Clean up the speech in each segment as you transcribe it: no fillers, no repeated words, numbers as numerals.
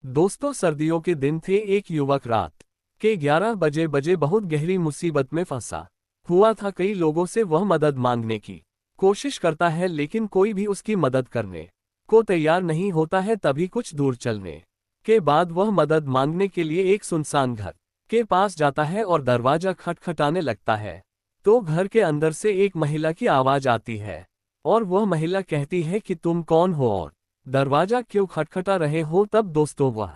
दोस्तों, सर्दियों के दिन थे। एक युवक रात के 11 बजे बहुत गहरी मुसीबत में फंसा हुआ था। कई लोगों से वह मदद मांगने की कोशिश करता है, लेकिन कोई भी उसकी मदद करने को तैयार नहीं होता है। तभी कुछ दूर चलने के बाद वह मदद मांगने के लिए एक सुनसान घर के पास जाता है और दरवाजा खटखटाने लगता है। तो घर के अंदर से एक महिला की आवाज आती है और वह महिला कहती है कि तुम कौन हो और दरवाजा क्यों खटखटा रहे हो। तब दोस्तों वह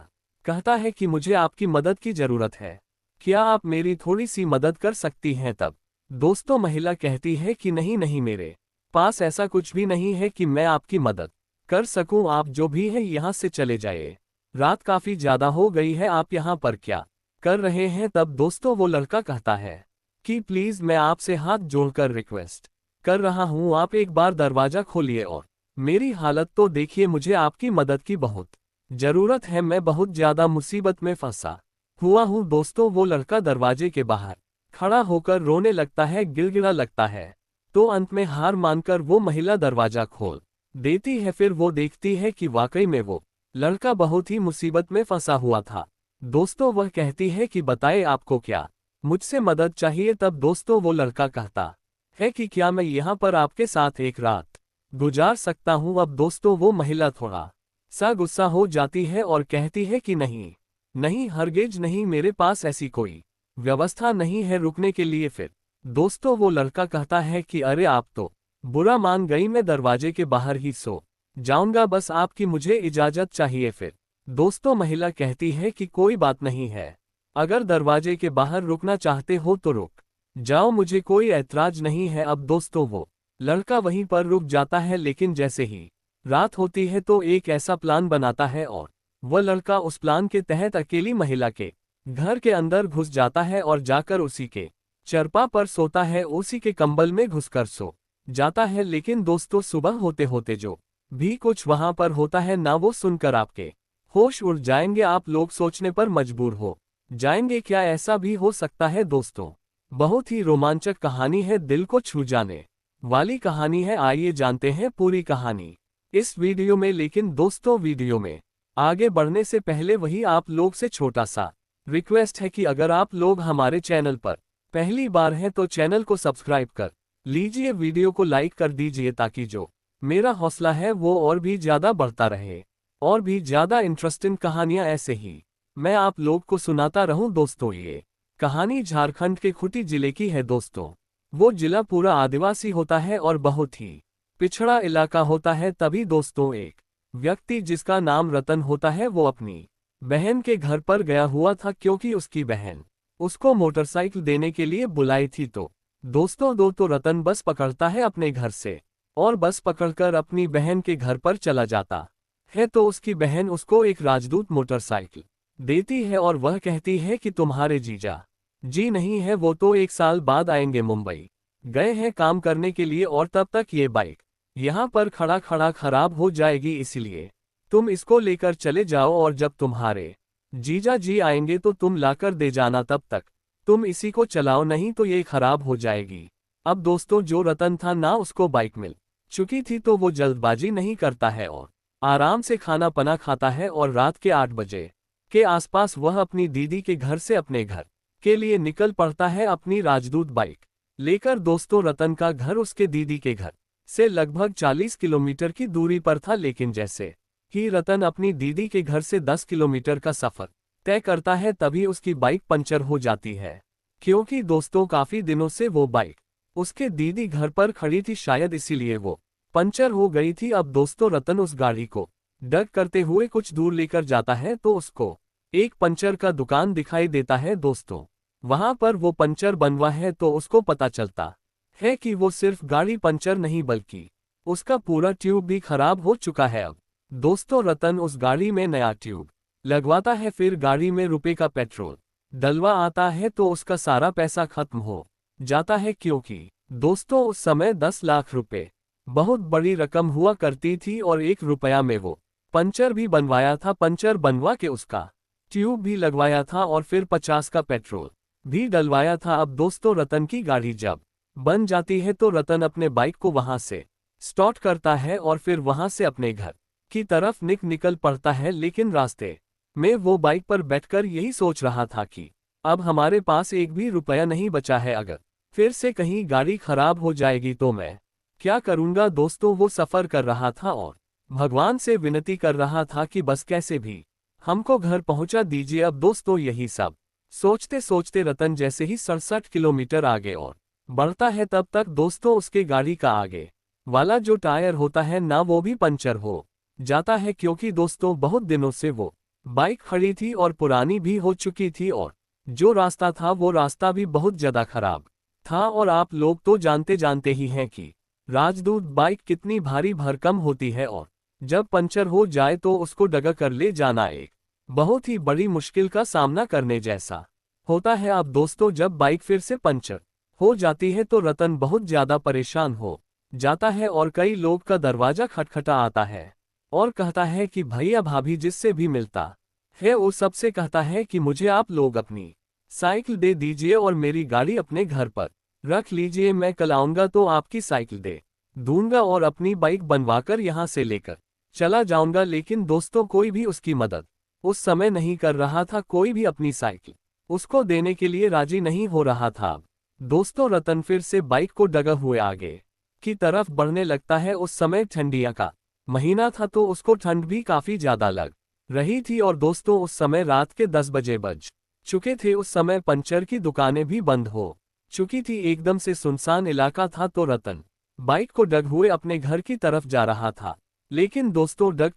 कहता है कि मुझे आपकी मदद की जरूरत है, क्या आप मेरी थोड़ी सी मदद कर सकती हैं। तब दोस्तों महिला कहती है कि नहीं नहीं, मेरे पास ऐसा कुछ भी नहीं है कि मैं आपकी मदद कर सकूं। आप जो भी है यहाँ से चले जाइए, रात काफी ज्यादा हो गई है, आप यहाँ पर क्या कर रहे हैं। तब दोस्तों वो लड़का कहता है कि प्लीज मैं आपसे हाथ जोड़कर रिक्वेस्ट कर रहा हूँ, आप एक बार दरवाजा खोलिए और मेरी हालत तो देखिए, मुझे आपकी मदद की बहुत जरूरत है, मैं बहुत ज्यादा मुसीबत में फंसा हुआ हूँ। दोस्तों वो लड़का दरवाजे के बाहर खड़ा होकर रोने लगता है, गिड़गिड़ा लगता है। तो अंत में हार मानकर वो महिला दरवाजा खोल देती है। फिर वो देखती है कि वाकई में वो लड़का बहुत ही मुसीबत में फंसा हुआ था। दोस्तों वह कहती है कि बताए आपको क्या मुझसे मदद चाहिए। तब दोस्तों वो लड़का कहता है कि क्या मैं यहाँ पर आपके साथ एक रात गुजार सकता हूँ। अब दोस्तों वो महिला थोड़ा सा गुस्सा हो जाती है और कहती है कि नहीं नहीं, हरगिज नहीं, मेरे पास ऐसी कोई व्यवस्था नहीं है रुकने के लिए। फिर दोस्तों वो लड़का कहता है कि अरे आप तो बुरा मान गई, मैं दरवाजे के बाहर ही सो जाऊंगा, बस आपकी मुझे इजाजत चाहिए। फिर दोस्तों महिला कहती है कि कोई बात नहीं है, अगर दरवाजे के बाहर रुकना चाहते हो तो रुक जाओ, मुझे कोई ऐतराज नहीं है। अब दोस्तों वो लड़का वहीं पर रुक जाता है, लेकिन जैसे ही रात होती है तो एक ऐसा प्लान बनाता है और वह लड़का उस प्लान के तहत अकेली महिला के घर के अंदर घुस जाता है और जाकर उसी के चरपा पर सोता है, उसी के कंबल में घुसकर सो जाता है। लेकिन दोस्तों सुबह होते होते जो भी कुछ वहां पर होता है ना, वो सुनकर आपके होश उड़ जाएंगे। आप लोग सोचने पर मजबूर हो जाएंगे, क्या ऐसा भी हो सकता है। दोस्तों बहुत ही रोमांचक कहानी है, दिल को छू जाने वाली कहानी है। आइए जानते हैं पूरी कहानी इस वीडियो में। लेकिन दोस्तों वीडियो में आगे बढ़ने से पहले वही आप लोग से छोटा सा रिक्वेस्ट है कि अगर आप लोग हमारे चैनल पर पहली बार हैं तो चैनल को सब्सक्राइब कर लीजिए, वीडियो को लाइक कर दीजिए, ताकि जो मेरा हौसला है वो और भी ज्यादा बढ़ता रहे और भी ज्यादा इंटरेस्टिंग कहानियां ऐसे ही मैं आप लोग को सुनाता रहूं। दोस्तों ये कहानी झारखंड के खूंटी जिले की है। दोस्तों वो जिला पूरा आदिवासी होता है और बहुत ही पिछड़ा इलाका होता है। तभी दोस्तों एक व्यक्ति जिसका नाम रतन होता है वो अपनी बहन के घर पर गया हुआ था, क्योंकि उसकी बहन उसको मोटरसाइकिल देने के लिए बुलाई थी। तो दोस्तों तो रतन बस पकड़ता है अपने घर से और बस पकड़कर अपनी बहन के घर पर चला जाता है। तो उसकी बहन उसको एक राजदूत मोटरसाइकिल देती है और वह कहती है कि तुम्हारे जीजा जी नहीं है, वो तो 1 साल बाद आएंगे, मुंबई गए हैं काम करने के लिए, और तब तक ये बाइक यहाँ पर खड़ा खड़ा खराब हो जाएगी, इसलिए तुम इसको लेकर चले जाओ और जब तुम्हारे जीजा जी आएंगे तो तुम लाकर दे जाना, तब तक तुम इसी को चलाओ, नहीं तो ये खराब हो जाएगी। अब दोस्तों जो रतन था ना, उसको बाइक मिल चुकी थी, तो वो जल्दबाजी नहीं करता है और आराम से खाना पना खाता है और रात के 8 बजे के आसपास वह अपनी दीदी के घर से अपने घर के लिए निकल पड़ता है अपनी राजदूत बाइक लेकर। दोस्तों रतन का घर उसके दीदी के घर से लगभग 40 किलोमीटर की दूरी पर था, लेकिन जैसे ही रतन अपनी दीदी के घर से 10 किलोमीटर का सफर तय करता है तभी उसकी बाइक पंचर हो जाती है, क्योंकि दोस्तों काफी दिनों से वो बाइक उसके दीदी घर पर खड़ी थी, शायद इसीलिए वो पंचर हो गई थी। अब दोस्तों रतन उस गाड़ी को डग करते हुए कुछ दूर लेकर जाता है तो उसको एक पंचर का दुकान दिखाई देता है। दोस्तों वहां पर वो पंचर बनवा है, तो उसको पता चलता है कि वो सिर्फ गाड़ी पंचर नहीं बल्कि उसका पूरा ट्यूब भी खराब हो चुका है। अब दोस्तों रतन उस गाड़ी में नया ट्यूब लगवाता है, फिर गाड़ी में रुपए का पेट्रोल डलवा आता है, तो उसका सारा पैसा खत्म हो जाता है, क्योंकि दोस्तों उस समय 10 लाख रुपए बहुत बड़ी रकम हुआ करती थी और 1 रुपया में वो पंचर भी बनवाया था। पंचर बनवा के उसका ट्यूब भी लगवाया था और फिर 50 का पेट्रोल भी डलवाया था। अब दोस्तों रतन की गाड़ी जब बन जाती है तो रतन अपने बाइक को वहां से स्टार्ट करता है और फिर वहां से अपने घर की तरफ निकल पड़ता है, लेकिन रास्ते मैं वो बाइक पर बैठकर यही सोच रहा था कि अब हमारे पास एक भी रुपया नहीं बचा है, अगर फिर से कहीं गाड़ी खराब हो जाएगी तो मैं क्या करूंगा। दोस्तों वो सफर कर रहा था और भगवान से विनती कर रहा था कि बस कैसे भी हमको घर पहुंचा दीजिए। अब दोस्तों यही सब सोचते सोचते रतन जैसे ही 67 किलोमीटर आगे और बढ़ता है, तब तक दोस्तों उसके गाड़ी का आगे वाला जो टायर होता है ना, वो भी पंचर हो जाता है, क्योंकि दोस्तों बहुत दिनों से वो बाइक खड़ी थी और पुरानी भी हो चुकी थी और जो रास्ता था वो रास्ता भी बहुत ज्यादा खराब था। और आप लोग तो जानते ही हैं कि राजदूत बाइक कितनी भारी भरकम होती है और जब पंचर हो जाए तो उसको डगा कर ले जाना एक बहुत ही बड़ी मुश्किल का सामना करने जैसा होता है। अब दोस्तों जब बाइक फिर से पंचर हो जाती है तो रतन बहुत ज्यादा परेशान हो जाता है और कई लोग का दरवाजा खटखटा आता है और कहता है कि भैया भाभी जिससे भी मिलता है वो सबसे कहता है कि मुझे आप लोग अपनी साइकिल दे दीजिए और मेरी गाड़ी अपने घर पर रख लीजिए, मैं कल आऊंगा तो आपकी साइकिल दे दूंगा और अपनी बाइक बनवाकर यहाँ से लेकर चला जाऊंगा। लेकिन दोस्तों कोई भी उसकी मदद उस समय नहीं कर रहा था, कोई भी अपनी साइकिल उसको देने के लिए राजी नहीं हो रहा था। दोस्तों रतन फिर से बाइक को डगा हुए आगे की तरफ बढ़ने लगता है। उस समय ठंडिया का महीना था तो उसको ठंड भी काफी ज्यादा लग रही थी और दोस्तों उस समय रात के 10 बजे बज चुके थे। उस समय पंचर की दुकानें भी बंद हो चुकी थी, एकदम से सुनसान इलाका था। तो रतन बाइक को डग हुए अपने घर की तरफ जा रहा था, लेकिन दोस्तों डग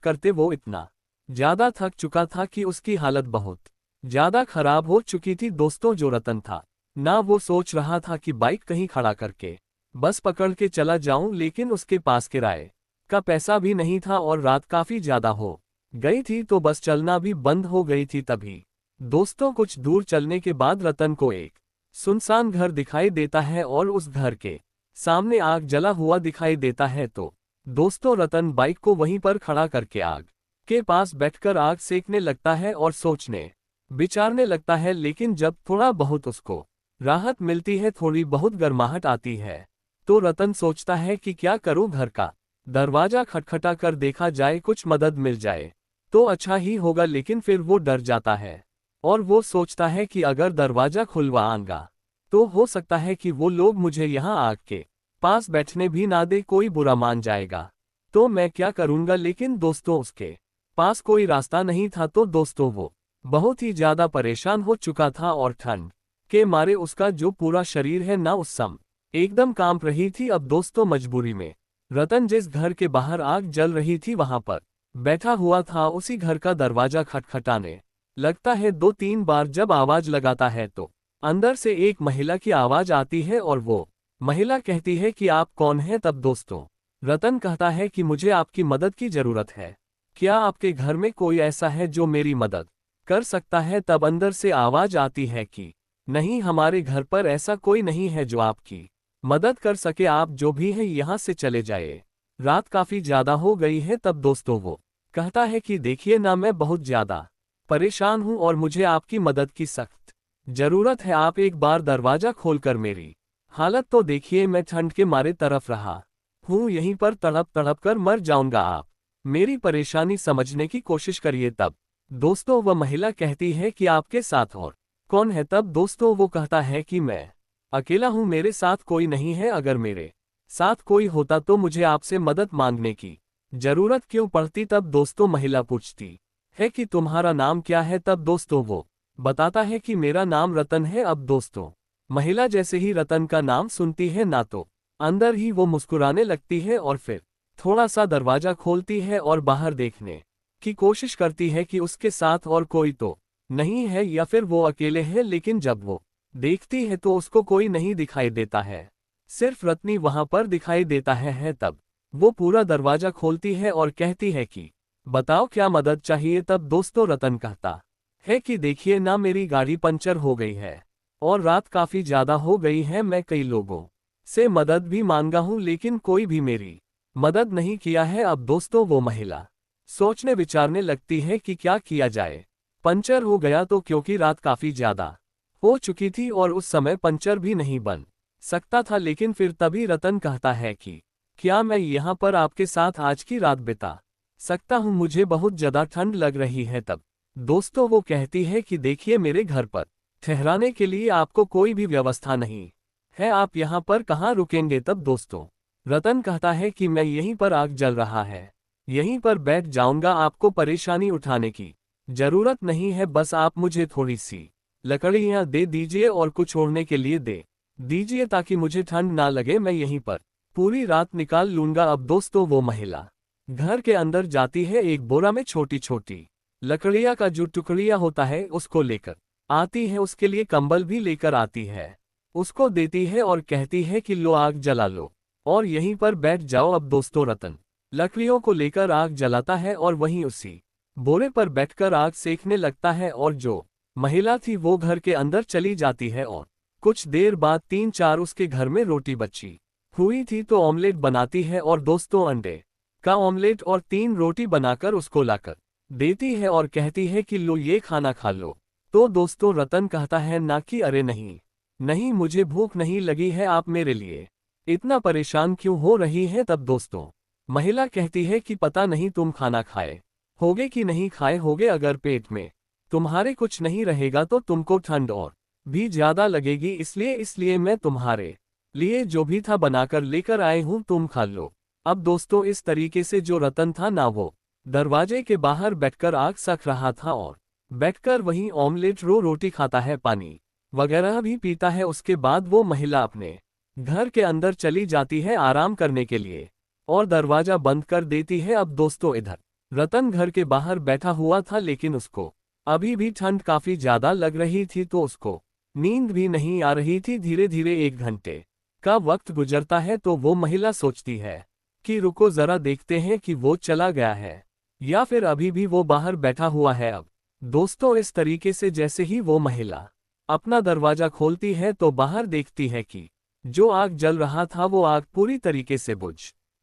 करते वो इतना ज्यादा थक चुका था कि उसकी हालत बहुत ज्यादा खराब हो चुकी थी। दोस्तों जो रतन था ना, वो सोच रहा था कि बाइक कहीं खड़ा करके बस पकड़ के चला जाऊं, लेकिन उसके पास किराए का पैसा भी नहीं था और रात काफी ज्यादा हो गई थी तो बस चलना भी बंद हो गई थी। तभी दोस्तों कुछ दूर चलने के बाद रतन को एक सुनसान घर दिखाई देता है और उस घर के सामने आग जला हुआ दिखाई देता है। तो दोस्तों रतन बाइक को वहीं पर खड़ा करके आग के पास बैठकर आग सेकने लगता है और सोचने विचारने लगता है। लेकिन जब थोड़ा बहुत उसको राहत मिलती है, थोड़ी बहुत गर्माहट आती है, तो रतन सोचता है कि क्या करूं, घर का दरवाजा खटखटा कर देखा जाए, कुछ मदद मिल जाए तो अच्छा ही होगा। लेकिन फिर वो डर जाता है और वो सोचता है कि अगर दरवाजा खुलवाऊंगा तो हो सकता है कि वो लोग मुझे यहाँ आग के पास बैठने भी ना दे, कोई बुरा मान जाएगा तो मैं क्या करूंगा। लेकिन दोस्तों उसके पास कोई रास्ता नहीं था। तो दोस्तों वो बहुत ही ज्यादा परेशान हो चुका था और ठंड के मारे उसका जो पूरा शरीर है ना, उस समय एकदम कांप रही थी। अब दोस्तों मजबूरी में रतन जिस घर के बाहर आग जल रही थी वहां पर बैठा हुआ था। उसी घर का दरवाजा खटखटाने लगता है 2-3 बार। जब आवाज लगाता है तो अंदर से एक महिला की आवाज आती है और वो महिला कहती है कि आप कौन हैं। तब दोस्तों रतन कहता है कि मुझे आपकी मदद की जरूरत है, क्या आपके घर में कोई ऐसा है जो मेरी मदद कर सकता है। तब अंदर से आवाज आती है कि नहीं, हमारे घर पर ऐसा कोई नहीं है जो आपकी मदद कर सके, आप जो भी है यहाँ से चले जाए, रात काफी ज्यादा हो गई है। तब दोस्तों वो कहता है कि देखिए ना, मैं बहुत ज्यादा परेशान हूँ और मुझे आपकी मदद की सख्त जरूरत है, आप एक बार दरवाजा खोलकर मेरी हालत तो देखिए, मैं ठंड के मारे तरफ रहा हूँ, यहीं पर तड़प तड़प कर मर जाऊंगा, आप मेरी परेशानी समझने की कोशिश करिए। तब दोस्तों वह महिला कहती है कि आपके साथ और कौन है। तब दोस्तों वो कहता है कि मैं अकेला हूँ, मेरे साथ कोई नहीं है, अगर मेरे साथ कोई होता तो मुझे आपसे मदद मांगने की जरूरत क्यों पड़ती। तब दोस्तों महिला पूछती है कि तुम्हारा नाम क्या है। तब दोस्तों वो बताता है कि मेरा नाम रतन है। अब दोस्तों महिला जैसे ही रतन का नाम सुनती है ना, तो अंदर ही वो मुस्कुराने लगती है और फिर थोड़ा सा दरवाजा खोलती है और बाहर देखने की कोशिश करती है कि उसके साथ और कोई तो नहीं है या फिर वो अकेले है। लेकिन जब वो देखती है तो उसको कोई नहीं दिखाई देता है, सिर्फ रत्नी वहां पर दिखाई देता है। तब वो पूरा दरवाजा खोलती है और कहती है कि बताओ क्या मदद चाहिए। तब दोस्तों रतन कहता है कि देखिए ना, मेरी गाड़ी पंचर हो गई है और रात काफी ज्यादा हो गई है, मैं कई लोगों से मदद भी मांगा हूं, लेकिन कोई भी मेरी मदद नहीं किया है। अब दोस्तों वो महिला सोचने विचारने लगती है कि क्या किया जाए, पंचर हो गया तो क्योंकि रात काफी ज्यादा हो चुकी थी और उस समय पंचर भी नहीं बन सकता था। लेकिन फिर तभी रतन कहता है कि क्या मैं यहाँ पर आपके साथ आज की रात बिता सकता हूँ, मुझे बहुत ज्यादा ठंड लग रही है। तब दोस्तों वो कहती है कि देखिए मेरे घर पर ठहराने के लिए आपको कोई भी व्यवस्था नहीं है, आप यहाँ पर कहाँ रुकेंगे। तब दोस्तों रतन कहता है कि मैं यहीं पर, आग जल रहा है, यहीं पर बैठ जाऊंगा, आपको परेशानी उठाने की जरूरत नहीं है, बस आप मुझे थोड़ी सी लकड़ियाँ दे दीजिए और कुछ ओढ़ने के लिए दे दीजिए ताकि मुझे ठंड ना लगे, मैं यहीं पर पूरी रात निकाल लूंगा। अब दोस्तों वो महिला घर के अंदर जाती है, एक बोरा में छोटी छोटी लकड़ियाँ का जो टुकड़िया होता है उसको लेकर आती है, उसके लिए कंबल भी लेकर आती है, उसको देती है और कहती है कि लो आग जला लो और यहीं पर बैठ जाओ। अब दोस्तों रतन लकड़ियों को लेकर आग जलाता है और वहीं उसी बोरे पर बैठकर आग सेकने लगता है, और जो महिला थी वो घर के अंदर चली जाती है और कुछ देर बाद 3-4 उसके घर में रोटी बची हुई थी तो ऑमलेट बनाती है, और दोस्तों अंडे का ऑमलेट और 3 रोटी बनाकर उसको लाकर देती है और कहती है कि लो ये खाना खा लो। तो दोस्तों रतन कहता है ना कि अरे नहीं नहीं, मुझे भूख नहीं लगी है, आप मेरे लिए इतना परेशान क्यों हो रही है। तब दोस्तों महिला कहती है कि पता नहीं तुम खाना खाए होगे कि नहीं खाए होगे, अगर पेट में तुम्हारे कुछ नहीं रहेगा तो तुमको ठंड और भी ज्यादा लगेगी, इसलिए मैं तुम्हारे लिए जो भी था बनाकर लेकर आए हूं, तुम खा लो। अब दोस्तों इस तरीके से जो रतन था ना, वो दरवाजे के बाहर बैठकर आग सेक रहा था और बैठकर वहीं ऑमलेट रोटी खाता है, पानी वगैरह भी पीता है। उसके बाद वो महिला अपने घर के अंदर चली जाती है आराम करने के लिए और दरवाजा बंद कर देती है। अब दोस्तों इधर रतन घर के बाहर बैठा हुआ था, लेकिन उसको अभी भी ठंड काफी ज्यादा लग रही थी तो उसको नींद भी नहीं आ रही थी। धीरे धीरे 1 घंटे का वक्त गुजरता है तो वो महिला सोचती है कि रुको जरा देखते हैं कि वो चला गया है या फिर अभी भी वो बाहर बैठा हुआ है। अब दोस्तों इस तरीके से जैसे ही वो महिला अपना दरवाजा खोलती है तो बाहर देखती है कि जो आग जल रहा था वो आग पूरी तरीके से बुझ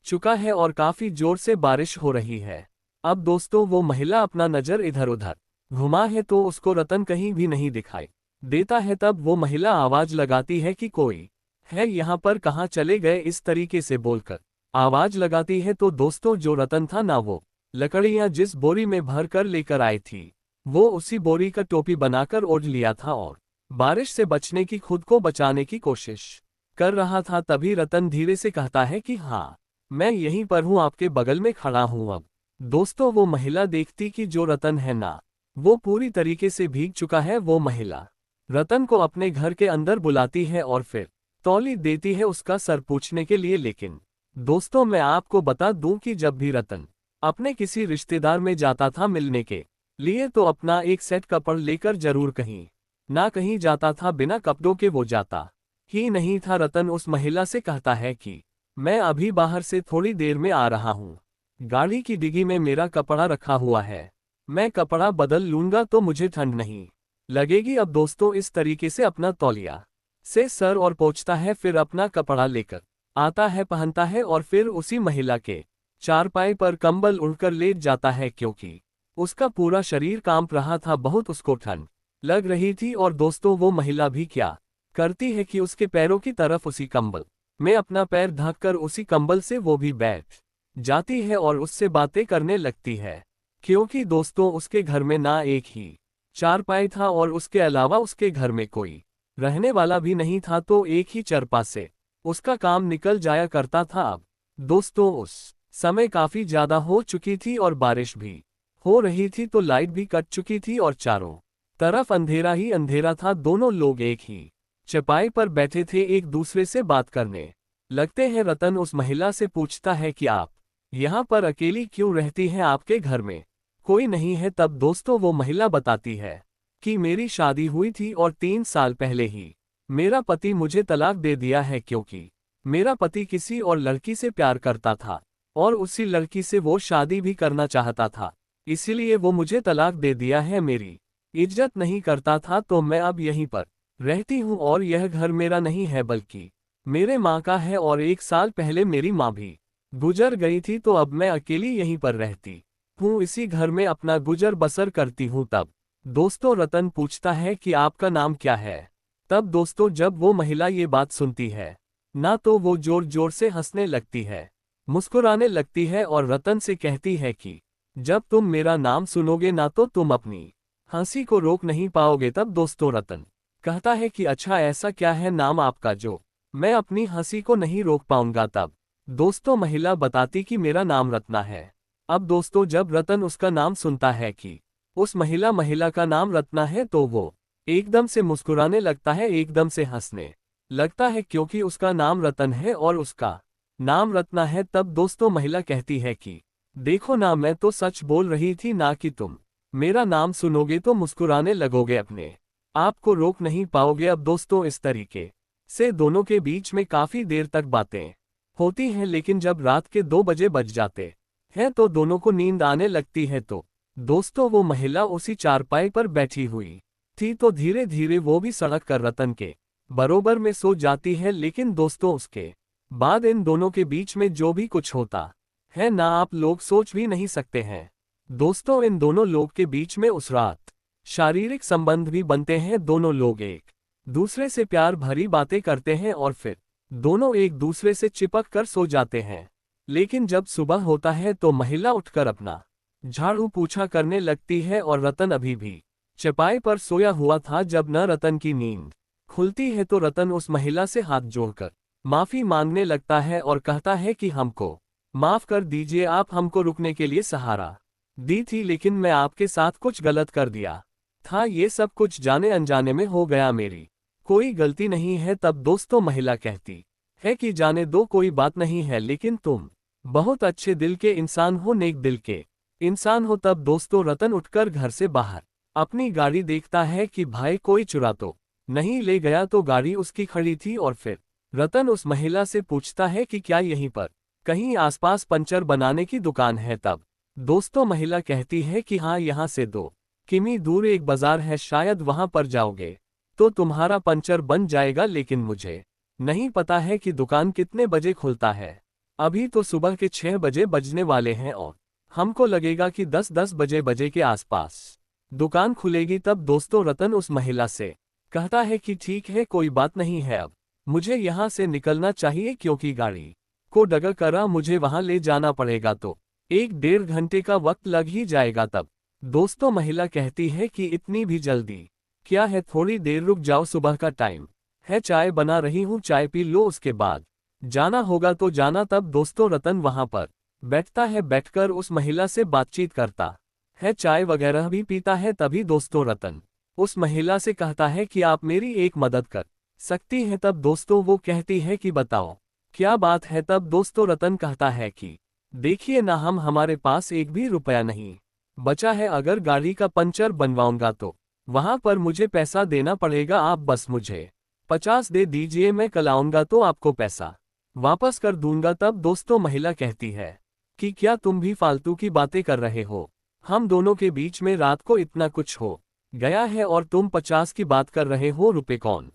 चुका है और काफी जोर से बारिश हो रही है। अब दोस्तों वो महिला अपना नजर इधर उधर घुमा है तो उसको रतन कहीं भी नहीं दिखाई देता है। तब वो महिला आवाज लगाती है कि कोई है यहाँ पर, कहाँ चले गए, इस तरीके से बोलकर आवाज लगाती है। तो दोस्तों जो रतन था ना, वो लकड़ियां जिस बोरी में भर कर लेकर आई थी वो उसी बोरी का टोपी बनाकर ओढ़ लिया था और बारिश से बचने की, खुद को बचाने की कोशिश कर रहा था। तभी रतन धीरे से कहता है कि हाँ मैं यहीं पर हूँ, आपके बगल में खड़ा हूँ। अब दोस्तों वो महिला देखती कि जो रतन है ना, वो पूरी तरीके से भीग चुका है। वो महिला रतन को अपने घर के अंदर बुलाती है और फिर तौली देती है उसका सर पूछने के लिए। लेकिन दोस्तों मैं आपको बता दूं कि जब भी रतन अपने किसी रिश्तेदार में जाता था मिलने के लिए तो अपना एक सेट कपड़ लेकर जरूर कहीं ना कहीं जाता था, बिना कपड़ों के वो जाता ही नहीं था। रतन उस महिला से कहता है कि मैं अभी बाहर से थोड़ी देर में आ रहा हूँ, गाड़ी की डिग्गी में मेरा कपड़ा रखा हुआ है, मैं कपड़ा बदल लूंगा तो मुझे ठंड नहीं लगेगी। अब दोस्तों इस तरीके से अपना तौलिया से सर और पोंछता है, फिर अपना कपड़ा लेकर आता है, पहनता है और फिर उसी महिला के चारपाई पर कंबल उड़कर लेट जाता है, क्योंकि उसका पूरा शरीर कांप रहा था, बहुत उसको ठंड लग रही थी। और दोस्तों वो महिला भी क्या करती है कि उसके पैरों की तरफ उसी कंबल में अपना पैर ढककर उसी कंबल से वो भी बैठ जाती है और उससे बातें करने लगती है, क्योंकि दोस्तों उसके घर में ना एक ही चारपाई था और उसके अलावा उसके घर में कोई रहने वाला भी नहीं था, तो एक ही चरपा से उसका काम निकल जाया करता था। अब दोस्तों उस समय काफी ज्यादा हो चुकी थी और बारिश भी हो रही थी, तो लाइट भी कट चुकी थी और चारों तरफ अंधेरा ही अंधेरा था। दोनों लोग एक ही चपाई पर बैठे थे, एक दूसरे से बात करने लगते हैं। रतन उस महिला से पूछता है कि आप यहाँ पर अकेली क्यों रहती हैं, आपके घर में कोई नहीं है। तब दोस्तों वो महिला बताती है कि मेरी शादी हुई थी और 3 साल पहले ही मेरा पति मुझे तलाक दे दिया है, क्योंकि मेरा पति किसी और लड़की से प्यार करता था और उसी लड़की से वो शादी भी करना चाहता था, इसीलिए वो मुझे तलाक दे दिया है, मेरी इज्जत नहीं करता था। तो मैं अब यहीं पर रहती हूँ और यह घर मेरा नहीं है बल्कि मेरे माँ का है, और 1 साल पहले मेरी माँ भी गुजर गई थी, तो अब मैं अकेली यहीं पर रहती हूँ, इसी घर में अपना गुजर बसर करती हूँ। तब दोस्तों रतन पूछता है कि आपका नाम क्या है। तब दोस्तों जब वो महिला ये बात सुनती है ना, तो वो जोर जोर से हंसने लगती है, मुस्कुराने लगती है और रतन से कहती है कि जब तुम मेरा नाम सुनोगे ना तो तुम अपनी हंसी को रोक नहीं पाओगे तब दोस्तों रतन कहता है कि अच्छा ऐसा क्या है नाम आपका जो मैं अपनी हंसी को नहीं रोक पाऊंगा तब दोस्तों महिला बताती कि मेरा नाम रत्ना है। अब दोस्तों जब रतन उसका नाम सुनता है कि उस महिला का नाम रत्ना है तो वो एकदम से मुस्कुराने लगता है, एकदम से हंसने लगता है क्योंकि उसका नाम रतन है और उसका नाम रत्ना है। तब दोस्तों महिला कहती है कि देखो ना मैं तो सच बोल रही थी ना कि तुम मेरा नाम सुनोगे तो मुस्कुराने लगोगे, अपने आप को रोक नहीं पाओगे। अब दोस्तों इस तरीके से दोनों के बीच में काफी देर तक बातें होती हैं, लेकिन जब रात के 2 बजे बज जाते हैं तो दोनों को नींद आने लगती है। तो दोस्तों वो महिला उसी चारपाई पर बैठी हुई थी तो धीरे धीरे वो भी सड़क कर रतन के बरोबर में सो जाती है। लेकिन दोस्तों उसके बाद इन दोनों के बीच में जो भी कुछ होता है ना आप लोग सोच भी नहीं सकते हैं। दोस्तों इन दोनों लोग के बीच में उस रात शारीरिक संबंध भी बनते हैं, दोनों लोग एक दूसरे से प्यार भरी बातें करते हैं और फिर दोनों एक दूसरे से चिपक कर सो जाते हैं। लेकिन जब सुबह होता है तो महिला उठकर अपना झाड़ू पोछा करने लगती है और रतन अभी भी चपाई पर सोया हुआ था। जब न रतन की नींद खुलती है तो रतन उस महिला से हाथ जोड़कर माफी मांगने लगता है और कहता है कि हमको माफ कर दीजिए, आप हमको रुकने के लिए सहारा दी थी लेकिन मैं आपके साथ कुछ गलत कर दिया था, ये सब कुछ जाने अनजाने में हो गया, मेरी कोई गलती नहीं है। तब दोस्तों महिला कहती है कि जाने दो कोई बात नहीं है, लेकिन तुम बहुत अच्छे दिल के इंसान हो, नेक दिल के इंसान हो। तब दोस्तों रतन उठकर घर से बाहर अपनी गाड़ी देखता है कि भाई कोई चुरा तो नहीं ले गया, तो गाड़ी उसकी खड़ी थी और फिर रतन उस महिला से पूछता है कि क्या यहीं पर कहीं आसपास पंचर बनाने की दुकान है। तब दोस्तों महिला कहती है कि हाँ यहाँ से 2 किमी दूर एक बाजार है, शायद वहां पर जाओगे तो तुम्हारा पंचर बन जाएगा, लेकिन मुझे नहीं पता है कि दुकान कितने बजे खुलता है। अभी तो सुबह के 6 बजे बजने वाले हैं और हमको लगेगा कि 10 बजे के आसपास दुकान खुलेगी। तब दोस्तों रतन उस महिला से कहता है कि ठीक है कोई बात नहीं है, अब मुझे यहाँ से निकलना चाहिए क्योंकि गाड़ी को डगा करा मुझे वहां ले जाना पड़ेगा, तो 1-1.5 घंटे का वक्त लग ही जाएगा। तब दोस्तों महिला कहती है कि इतनी भी जल्दी क्या है, थोड़ी देर रुक जाओ, सुबह का टाइम है, चाय बना रही हूँ, चाय पी लो, उसके बाद जाना होगा तो जाना। तब दोस्तों रतन वहां पर बैठता है, बैठकर उस महिला से बातचीत करता है, चाय वगैरह भी पीता है। तभी दोस्तों रतन उस महिला से कहता है कि आप मेरी एक मदद कर सकती हैं। तब दोस्तों वो कहती है कि बताओ क्या बात है। तब दोस्तों रतन कहता है कि देखिए ना, हमारे पास एक भी रुपया नहीं बचा है, अगर गाड़ी का पंचर बनवाऊंगा तो वहां पर मुझे पैसा देना पड़ेगा, आप बस मुझे 50 दे दीजिए, मैं कल आऊंगा तो आपको पैसा वापस कर दूंगा। तब दोस्तों महिला कहती है कि क्या तुम भी फालतू की बातें कर रहे हो, हम दोनों के बीच में रात को इतना कुछ हो गया है और तुम 50 की बात कर रहे हो, रुपए कौन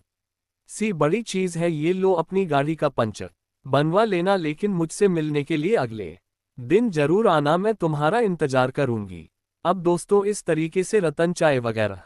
सी बड़ी चीज है, ये लो अपनी गाड़ी का पंचर बनवा लेना, लेकिन मुझसे मिलने के लिए अगले दिन जरूर आना, मैं तुम्हारा इंतजार करूंगी। अब दोस्तों इस तरीके से रतन चाय वगैरह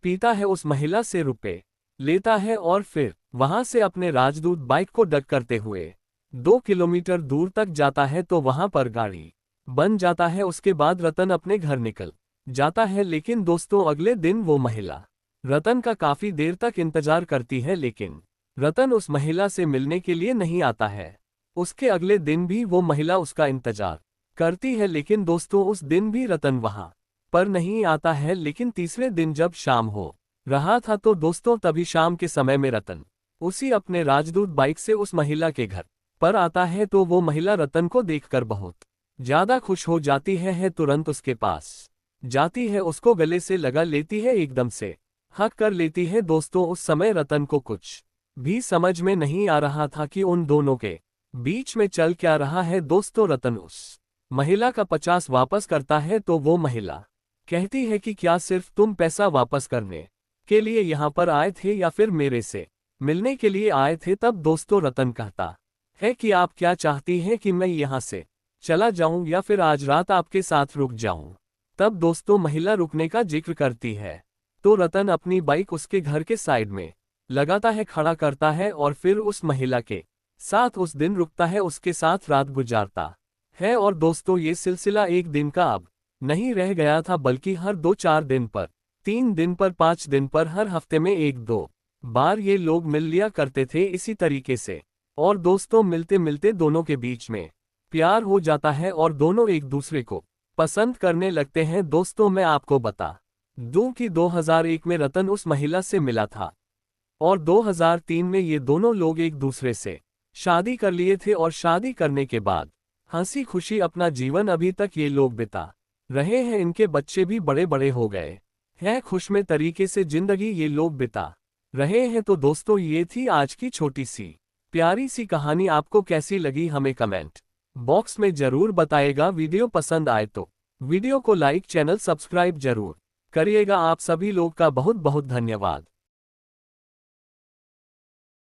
पीता है, उस महिला से रुपए लेता है और फिर वहां से अपने राजदूत बाइक को डग करते हुए 2 किलोमीटर दूर तक जाता है, तो वहां पर गाड़ी बन जाता है। उसके बाद रतन अपने घर निकल जाता है। लेकिन दोस्तों अगले दिन वो महिला रतन का काफी देर तक इंतजार करती है, लेकिन रतन उस महिला से मिलने के लिए नहीं आता है। उसके अगले दिन भी वो महिला उसका इंतजार करती है, लेकिन दोस्तों उस दिन भी रतन वहां पर नहीं आता है। लेकिन तीसरे दिन जब शाम हो रहा था तो दोस्तों तभी शाम के समय में रतन उसी अपने राजदूत बाइक से उस महिला के घर पर आता है, तो वो महिला रतन को देखकर बहुत ज्यादा खुश हो जाती है, तुरंत उसके पास जाती है, उसको गले से लगा लेती है, एकदम से हक कर लेती है। दोस्तों उस समय रतन को कुछ भी समझ में नहीं आ रहा था कि उन दोनों के बीच में चल क्या रहा है। दोस्तों रतन उस महिला का 50 वापस करता है, तो वो महिला कहती है कि क्या सिर्फ तुम पैसा वापस करने के लिए यहाँ पर आए थे या फिर मेरे से मिलने के लिए आए थे। तब दोस्तों रतन कहता है कि आप क्या चाहती हैं कि मैं यहाँ से चला जाऊं या फिर आज रात आपके साथ रुक जाऊं। तब दोस्तों महिला रुकने का जिक्र करती है, तो रतन अपनी बाइक उसके घर के साइड में लगाता है, खड़ा करता है और फिर उस महिला के साथ उस दिन रुकता है, उसके साथ रात गुजारता है। और दोस्तों ये सिलसिला एक दिन का अब नहीं रह गया था, बल्कि हर 2-4 दिन पर 3 दिन पर 5 दिन पर हर हफ्ते में 1-2 बार ये लोग मिल लिया करते थे इसी तरीके से। और दोस्तों मिलते मिलते दोनों के बीच में प्यार हो जाता है और दोनों एक दूसरे को पसंद करने लगते हैं। दोस्तों मैं आपको बता दूं कि 2001 में रतन उस महिला से मिला था और 2003 में ये दोनों लोग एक दूसरे से शादी कर लिए थे और शादी करने के बाद हंसी खुशी अपना जीवन अभी तक ये लोग बिता रहे हैं। इनके बच्चे भी बड़े बड़े हो गए हैं, खुशमें तरीके से जिंदगी ये लोग बिता रहे हैं। तो दोस्तों ये थी आज की छोटी सी प्यारी सी कहानी। आपको कैसी लगी हमें कमेंट बॉक्स में जरूर बताइएगा। वीडियो पसंद आए तो वीडियो को लाइक, चैनल सब्सक्राइब जरूर करिएगा। आप सभी लोग का बहुत बहुत धन्यवाद।